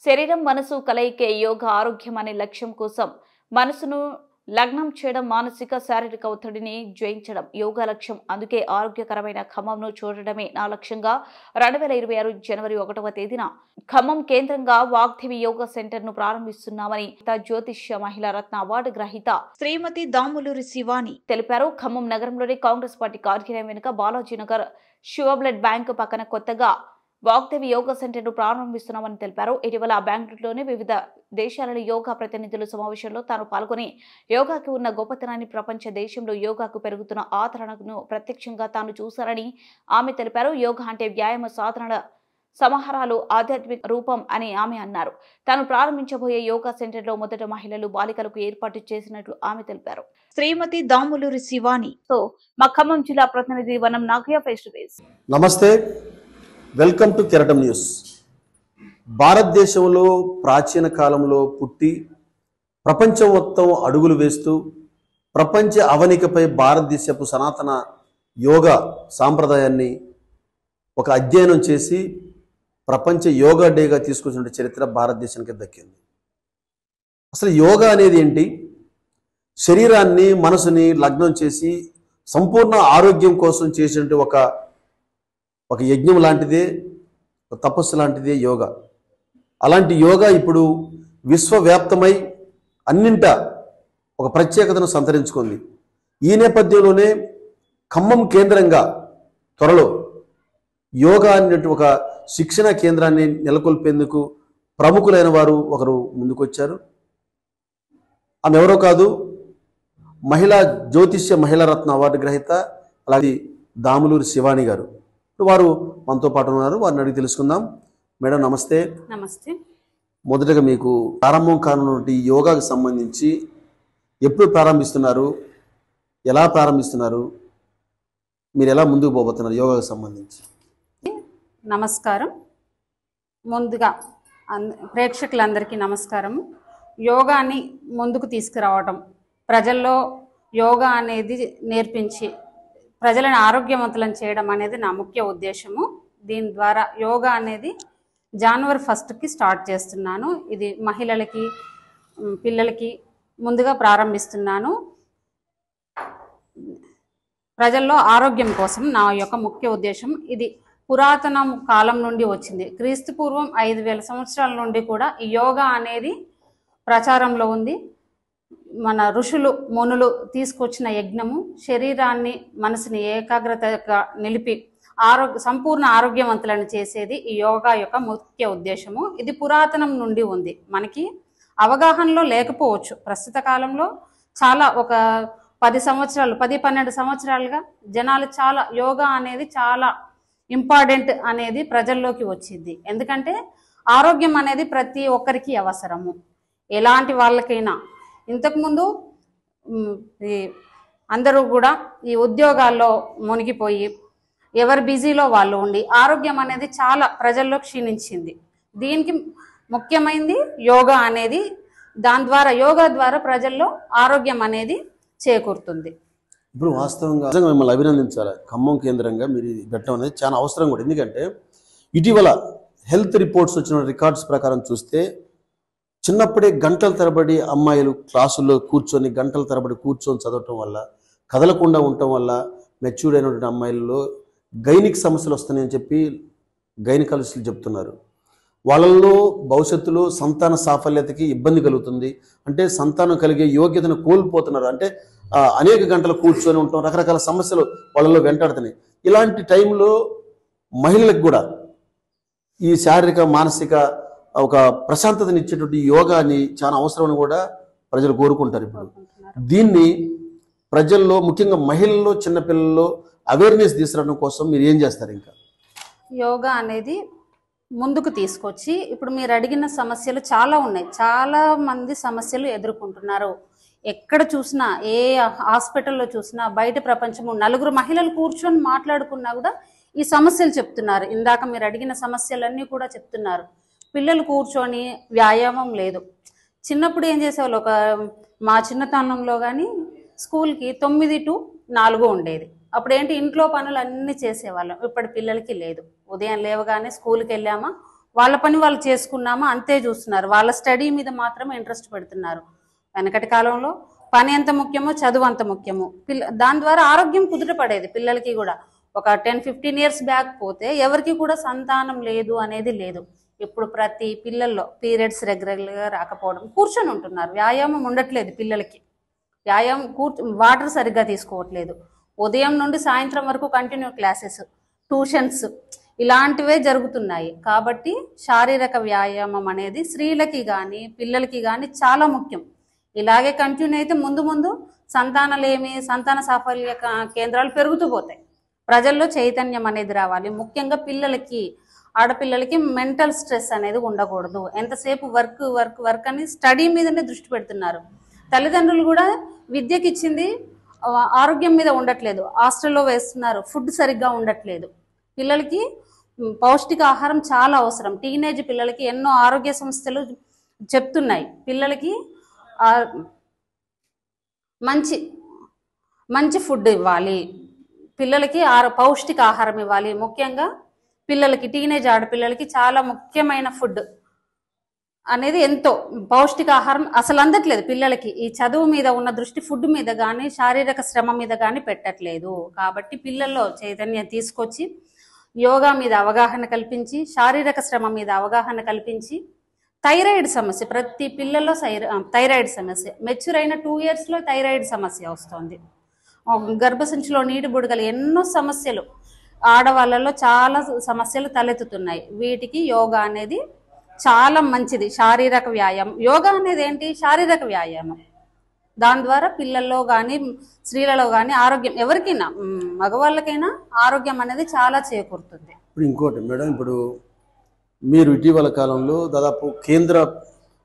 శరీరం మనసు కలయికే యోగా ఆరోగ్యం అనే లక్ష్యం కోసం మనసును లగ్నం చేయడం మానసిక శారీరక ఒత్తిడిని జయించడం యోగా లక్ష్యం. అందుకే ఆరోగ్యకరమైన ఖమ్మంను చూడడమే నా లక్ష్యంగా 2026 జనవరి 1వ తేదీన ఖమ్మం కేంద్రంగా వాగ్దేవి యోగా సెంటర్ ను ప్రారంభిస్తున్నామని జ్యోతిష్య మహిళా రత్న అవార్డు గ్రహీత శ్రీమతి దాములూరి శివాని తెలిపారు. ఖమ్మం నగరంలోని కాంగ్రెస్ పార్టీ కార్యాలయం వెనుక బాలాజీనగర్ శివ బ్లడ్ బ్యాంకు పక్కన కొత్తగా వాగ్దేవి యోగా సెంటర్ ను ప్రారంభిస్తున్నామని తెలిపారు. ఇటీవల బెంగళూరులోని వివిధ దేశాల యోగా ప్రతినిధుల సమావేశంలో తాను పాల్గొని యోగాకి ఉన్న గొప్పతనాన్ని, ప్రపంచ దేశంలో యోగాకు పెరుగుతున్న ఆదరణను ప్రత్యక్షంగా తాను చూశారని ఆమె తెలిపారు. యోగా అంటే వ్యాయామ సాధనల సమాహారాలు, ఆధ్యాత్మిక రూపం అని ఆమె అన్నారు. తాను ప్రారంభించబోయే యోగా సెంటర్ లో మొదట మహిళలు, బాలికలకు ఏర్పాటు చేసినట్లు ఆమె తెలిపారు. శ్రీమతి దాములూరి శివాని తో మా ఖమ్మం జిల్లా ప్రతినిధి వనం నాగయ్య ఫేస్ టు ఫేస్. నమస్తే, వెల్కమ్ టు కెరటం న్యూస్. భారతదేశంలో ప్రాచీన కాలంలో పుట్టి ప్రపంచం మొత్తం అడుగులు వేస్తూ ప్రపంచ అవనికపై భారతదేశపు సనాతన యోగా సాంప్రదాయాన్ని ఒక అధ్యయనం చేసి ప్రపంచ యోగా డేగా తీసుకొచ్చిన చరిత్ర భారతదేశానికి దక్కింది. అసలు యోగా అనేది ఏంటి? శరీరాన్ని మనసుని లగ్నం చేసి సంపూర్ణ ఆరోగ్యం కోసం చేసినట్టు ఒక యజ్ఞం లాంటిదే, ఒక తపస్సు లాంటిదే యోగా. అలాంటి యోగా ఇప్పుడు విశ్వవ్యాప్తమై అన్నింటా ఒక ప్రత్యేకతను సంతరించుకుంది. ఈ నేపథ్యంలోనే ఖమ్మం కేంద్రంగా త్వరలో యోగా అనేటువంటి ఒక శిక్షణ కేంద్రాన్ని నెలకొల్పేందుకు ప్రముఖులైన వారు ఒకరు ముందుకొచ్చారు. ఆమె ఎవరో కాదు, మహిళా జ్యోతిష్య మహిళా రత్న అవార్డు గ్రహీత అలాగే దాములూరి శివాని గారు. వారు మనతో పాటు ఉన్నారు. వారిని అడిగి తెలుసుకుందాం. మేడం నమస్తే. నమస్తే. మొదటగా మీకు ప్రారంభం కానున్నటువంటి యోగాకు సంబంధించి ఎప్పుడు ప్రారంభిస్తున్నారు, ఎలా ప్రారంభిస్తున్నారు, మీరు ఎలా ముందుకు పోబోతున్నారు యోగాకు సంబంధించి? నమస్కారం. ముందుగా ప్రేక్షకులందరికీ నమస్కారం. యోగాని ముందుకు తీసుకురావటం, ప్రజల్లో యోగా అనేది నేర్పించి ప్రజలను ఆరోగ్యవంతులను చేయడం అనేది నా ముఖ్య ఉద్దేశము. దీని ద్వారా యోగా అనేది జనవరి 1కి స్టార్ట్ చేస్తున్నాను. ఇది మహిళలకి, పిల్లలకి ముందుగా ప్రారంభిస్తున్నాను. ప్రజల్లో ఆరోగ్యం కోసం నా యొక్క ముఖ్య ఉద్దేశం. ఇది పురాతన కాలం నుండి వచ్చింది. క్రీస్తు పూర్వం 5000 సంవత్సరాల నుండి కూడా ఈ యోగా అనేది ప్రచారంలో ఉంది. మన ఋషులు, మునులు తీసుకొచ్చిన యజ్ఞము శరీరాన్ని, మనసుని ఏకాగ్రతగా నిలిపి సంపూర్ణ ఆరోగ్యవంతులను చేసేది ఈ యోగా యొక్క ముఖ్య ఉద్దేశము. ఇది పురాతనం నుండి ఉంది. మనకి అవగాహనలో లేకపోవచ్చు. ప్రస్తుత కాలంలో చాలా ఒక 10-12 సంవత్సరాలుగా జనాలు చాలా యోగా అనేది చాలా ఇంపార్టెంట్ అనేది ప్రజల్లోకి వచ్చింది. ఎందుకంటే ఆరోగ్యం అనేది ప్రతి ఒక్కరికి అవసరము, ఎలాంటి వాళ్ళకైనా. ఇంతకుముందు అందరూ కూడా ఈ ఉద్యోగాల్లో మునిగిపోయి ఎవరు బిజీలో వాళ్ళు ఉండి ఆరోగ్యం అనేది చాలా ప్రజల్లో క్షీణించింది. దీనికి ముఖ్యమైనది యోగా అనేది. దాని ద్వారా, యోగా ద్వారా ప్రజల్లో ఆరోగ్యం అనేది చేకూరుతుంది. ఇప్పుడు వాస్తవంగా మిమ్మల్ని అభినందించాలి. ఖమ్మం కేంద్రంగా మీరు పెట్టడం అనేది చాలా అవసరం కూడా. ఎందుకంటే ఇటీవల హెల్త్ రిపోర్ట్స్ వచ్చిన రికార్డ్స్ ప్రకారం చూస్తే చిన్నప్పుడే గంటల తరబడి అమ్మాయిలు క్లాసుల్లో కూర్చొని గంటల తరబడి కూర్చొని చదవటం వల్ల, కదలకుండా ఉండటం వల్ల మెచ్యూర్డ్ అయినటువంటి అమ్మాయిల్లో గైనిక్ సమస్యలు వస్తున్నాయని చెప్పి గైనకాలజిస్టులు చెప్తున్నారు. వాళ్ళల్లో భవిష్యత్తులో సంతాన సాఫల్యతకి ఇబ్బంది కలుగుతుంది. అంటే సంతానం కలిగే యోగ్యతను కోల్పోతున్నారు. అంటే అనేక గంటలు కూర్చొని ఉండటం, రకరకాల సమస్యలు వాళ్ళలో వెంటాడుతున్నాయి. ఇలాంటి టైంలో మహిళలకు కూడా ఈ శారీరక, మానసిక ఒక ప్రశాంతతని ఇచ్చేటువంటి యోగాని చాలా అవసరమని కూడా ప్రజలు కోరుకుంటారు. ఇప్పుడు దీన్ని ప్రజల్లో, ముఖ్యంగా మహిళల్లో, చిన్నపిల్లల్లో అవేర్నెస్ తీసుకురావడం కోసం మీరు ఏం చేస్తారు? ఇంకా యోగా అనేది ముందుకు తీసుకొచ్చి, ఇప్పుడు మీరు అడిగిన సమస్యలు చాలా ఉన్నాయి. చాలా మంది సమస్యలు ఎదుర్కొంటున్నారు. ఎక్కడ చూసినా, ఏ హాస్పిటల్లో చూసినా, బయట ప్రపంచము నలుగురు మహిళలు కూర్చొని మాట్లాడుకున్నా కూడా ఈ సమస్యలు చెప్తున్నారు. ఇందాక మీరు అడిగిన సమస్యలన్నీ కూడా చెప్తున్నారు. పిల్లలు కూర్చొని వ్యాయామం లేదు. చిన్నప్పుడు ఏం చేసేవాళ్ళు, మా చిన్నతనంలో కానీ స్కూల్కి 9 to 4 ఉండేది. అప్పుడు ఏంటి, ఇంట్లో పనులు అన్నీ చేసేవాళ్ళం. ఇప్పుడు పిల్లలకి లేదు. ఉదయం లేవగానే స్కూల్కి వెళ్ళామా, వాళ్ళ పని వాళ్ళు చేసుకున్నామా అంతే చూస్తున్నారు. వాళ్ళ స్టడీ మీద మాత్రమే ఇంట్రెస్ట్ పెడుతున్నారు. వెనకటి కాలంలో పని ఎంత ముఖ్యమో చదువు అంత ముఖ్యము. దాని ద్వారా ఆరోగ్యం కుదుటపడేది పిల్లలకి కూడా. ఒక 10-15 ఇయర్స్ బ్యాక్ పోతే ఎవరికి కూడా సంతానం లేదు అనేది లేదు. ఇప్పుడు ప్రతి పిల్లల్లో పీరియడ్స్ రెగ్యులర్గా రాకపోవడం, కూర్చొని ఉంటున్నారు, వ్యాయామం ఉండట్లేదు పిల్లలకి. వ్యాయామం వాటర్ సరిగ్గా తీసుకోవట్లేదు. ఉదయం నుండి సాయంత్రం వరకు కంటిన్యూ క్లాసెస్, ట్యూషన్స్ ఇలాంటివే జరుగుతున్నాయి. కాబట్టి శారీరక వ్యాయామం అనేది స్త్రీలకి కానీ పిల్లలకి కానీ చాలా ముఖ్యం. ఇలాగే కంటిన్యూ అయితే ముందు ముందు సంతాన సాఫల్య కేంద్రాలు పెరుగుతూ పోతాయి. ప్రజల్లో చైతన్యం అనేది రావాలి. ముఖ్యంగా పిల్లలకి, ఆడపిల్లలకి మెంటల్ స్ట్రెస్ అనేది ఉండకూడదు. ఎంతసేపు వర్క్ అని స్టడీ మీదనే దృష్టి పెడుతున్నారు. తల్లిదండ్రులు కూడా విద్యకి ఇచ్చింది ఆరోగ్యం మీద ఉండట్లేదు. హాస్టల్లో వేస్తున్నారు, ఫుడ్ సరిగ్గా ఉండట్లేదు. పిల్లలకి పౌష్టికాహారం చాలా అవసరం. టీనేజ్ పిల్లలకి ఎన్నో ఆరోగ్య సంస్థలు చెప్తున్నాయి, పిల్లలకి మంచి ఫుడ్ ఇవ్వాలి, పిల్లలకి పౌష్టికాహారం ఇవ్వాలి. ముఖ్యంగా పిల్లలకి, టీనేజ్ ఆడపిల్లలకి చాలా ముఖ్యమైన ఫుడ్ అనేది ఎంతో పౌష్టికాహారం అసలు అందట్లేదు పిల్లలకి. ఈ చదువు మీద ఉన్న దృష్టి ఫుడ్ మీద కానీ శారీరక శ్రమ మీద కానీ పెట్టట్లేదు. కాబట్టి పిల్లల్లో చైతన్యం తీసుకొచ్చి యోగా మీద అవగాహన కల్పించి, శారీరక శ్రమ మీద అవగాహన కల్పించి, థైరాయిడ్ సమస్య ప్రతి పిల్లల్లో థైరాయిడ్ సమస్య మెచ్యూర్ అయిన 2 ఇయర్స్లో థైరాయిడ్ సమస్య వస్తుంది. గర్భసంచిలో నీటి బుడగలు, ఎన్నో సమస్యలు ఆడవాళ్ళలో చాలా సమస్యలు తలెత్తుతున్నాయి. వీటికి యోగా అనేది చాలా మంచిది. శారీరక వ్యాయామం, యోగా అనేది ఏంటి? శారీరక వ్యాయామం. దాని ద్వారా పిల్లల్లో కానీ స్త్రీలలో కానీ ఆరోగ్యం, ఎవరికైనా మగవాళ్ళకైనా ఆరోగ్యం అనేది చాలా చేకూరుతుంది. ఇప్పుడు ఇంకోటి మేడం, ఇప్పుడు మీరు ఇటీవల కాలంలో దాదాపు కేంద్ర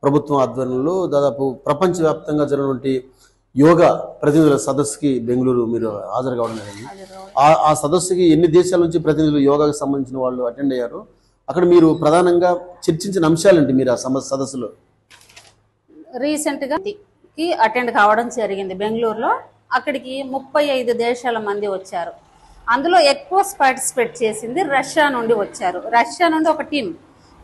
ప్రభుత్వం ఆధ్వర్యంలో దాదాపు ప్రపంచవ్యాప్తంగా జరిగినటువంటి యోగా ప్రతినిధుల సదస్సుకి బెంగళూరు మీరు హాజరు కావడం జరిగింది. ఆ సదస్సుకి ఎన్ని దేశాల నుంచి ప్రతినిధులు యోగాకి సంబంధించిన వాళ్ళు అటెండ్ అయ్యారు? అక్కడ మీరు ప్రధానంగా చర్చించిన అంశాలేంటి మీరు ఆ సదస్సులో? రీసెంట్గా అటెండ్ కావడం జరిగింది బెంగళూరులో. అక్కడికి 35 దేశాల మంది వచ్చారు. అందులో ఎక్కువ పార్టిసిపేట్ చేసింది రష్యా నుండి వచ్చారు. రష్యా నుండి ఒక టీం,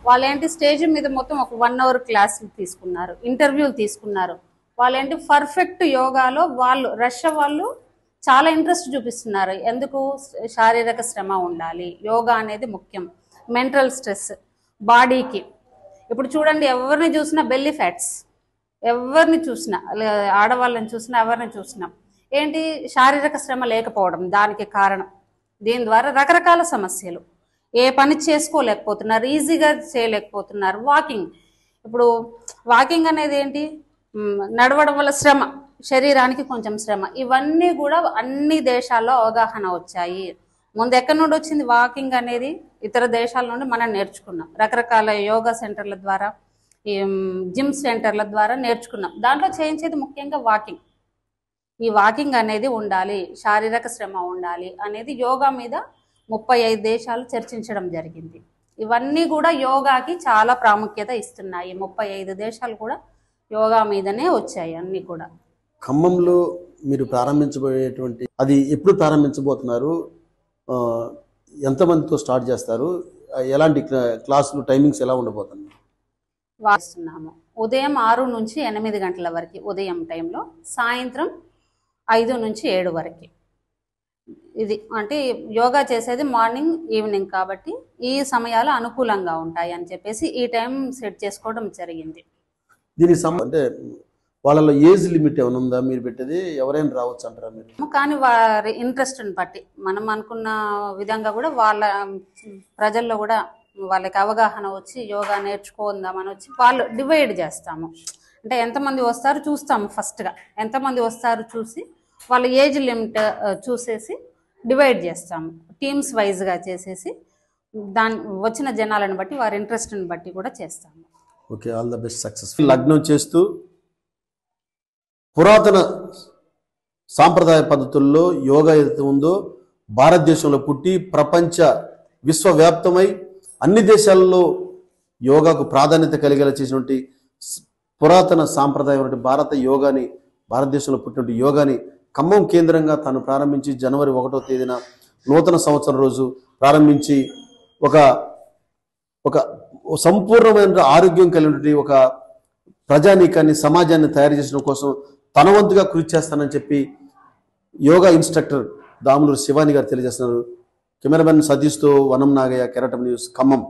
వాళ్ళేంటి స్టేజ్ మీద మొత్తం ఒక 1 అవర్ క్లాసులు తీసుకున్నారు, ఇంటర్వ్యూలు తీసుకున్నారు. వాళ్ళేంటి పర్ఫెక్ట్ యోగాలో రష్యా వాళ్ళు చాలా ఇంట్రెస్ట్ చూపిస్తున్నారు. ఎందుకు? శారీరక శ్రమ ఉండాలి, యోగా అనేది ముఖ్యం, మెంటల్ స్ట్రెస్ బాడీకి. ఇప్పుడు చూడండి, ఎవరిని చూసినా బెల్లీ ఫ్యాట్స్, ఎవరిని చూసినా, ఆడవాళ్ళని చూసినా ఎవరిని చూసినా ఏంటి? శారీరక శ్రమ లేకపోవడం దానికి కారణం. దీని ద్వారా రకరకాల సమస్యలు, ఏ పని చేసుకోలేకపోతున్నారు, ఈజీగా చేయలేకపోతున్నారు. ఇప్పుడు వాకింగ్ అనేది ఏంటి? నడవడం వల్ల శ్రమ, శరీరానికి కొంచెం శ్రమ. ఇవన్నీ కూడా అన్ని దేశాల్లో అవగాహన వచ్చాయి. ముందు ఎక్కడి నుండి వచ్చింది వాకింగ్ అనేది? ఇతర దేశాల నుండి మనం నేర్చుకున్నాం. రకరకాల యోగా సెంటర్ల ద్వారా, జిమ్ సెంటర్ల ద్వారా నేర్చుకున్నాం. దాంట్లో చేయించేది ముఖ్యంగా వాకింగ్. ఈ వాకింగ్ అనేది ఉండాలి, శారీరక శ్రమ ఉండాలి అనేది యోగా మీద 35 దేశాలు చర్చించడం జరిగింది. ఇవన్నీ కూడా యోగాకి చాలా ప్రాముఖ్యత ఇస్తున్నాయి. 35 దేశాలు కూడా యోగా మీదనే వచ్చాయి అన్నీ కూడా. ఖమ్మంలో మీరు ప్రారంభించబోయేటువంటి, అది ఎప్పుడు ప్రారంభించబోతున్నారు? ఎంతమందితో స్టార్ట్ చేస్తారు? ఎలాంటి క్లాసులు, టైమింగ్స్ ఎలా ఉండబోతున్నాయి? వాస్తున్నాము ఉదయం 6 నుంచి 8 గంటల వరకు ఉదయం టైంలో, సాయంత్రం 5 నుంచి 7 వరకు. ఇది అంటే యోగా చేసేది మార్నింగ్ ఈవినింగ్ కాబట్టి ఈ సమయాలు అనుకూలంగా ఉంటాయి అని చెప్పేసి ఈ టైం సెట్ చేసుకోవడం జరిగింది. దీనికి అంటే వాళ్ళలో ఏజ్ లిమిట్ ఏమైనా ఉందా? మీరు పెట్టేది ఎవరైనా రావచ్చు అంటారా మీరు? కానీ వారి ఇంట్రెస్ట్ని బట్టి మనం అనుకున్న విధంగా కూడా ప్రజల్లో కూడా వాళ్ళకి అవగాహన వచ్చి యోగా నేర్చుకుందామని వచ్చి వాళ్ళు డివైడ్ చేస్తాము. అంటే ఎంతమంది వస్తారు చూస్తాము. ఫస్ట్గా ఎంతమంది వస్తారు చూసి వాళ్ళ ఏజ్ లిమిట్ చూసేసి డివైడ్ చేస్తాము. టీమ్స్ వైజ్గా చేసేసి వచ్చిన జనాలను బట్టి వారి ఇంట్రెస్ట్ని బట్టి కూడా చేస్తాము. Okay, all the best, successful. లగ్నం చేస్తూ పురాతన సాంప్రదాయ పద్ధతుల్లో యోగా ఏదైతే ఉందో భారతదేశంలో పుట్టి విశ్వవ్యాప్తమై అన్ని దేశాల్లో యోగాకు ప్రాధాన్యత కలిగేలా చేసినటువంటి పురాతన సాంప్రదాయం భారత యోగాని, భారతదేశంలో పుట్టినటువంటి యోగాని ఖమ్మం కేంద్రంగా తాను ప్రారంభించి జనవరి 1వ తేదీన నూతన సంవత్సరం రోజు ప్రారంభించి ఒక సంపూర్ణమైన ఆరోగ్యం కలిగినటువంటి ఒక ప్రజానీకాన్ని, సమాజాన్ని తయారు చేసడం కోసం తన వంతుగా కృషి చేస్తానని చెప్పి యోగా ఇన్స్ట్రక్టర్ దాములూరు శివాని గారు తెలియజేస్తున్నారు. కెమెరామెన్ సతీష్తో వనం నాగయ్య, కెరటం న్యూస్, ఖమ్మం.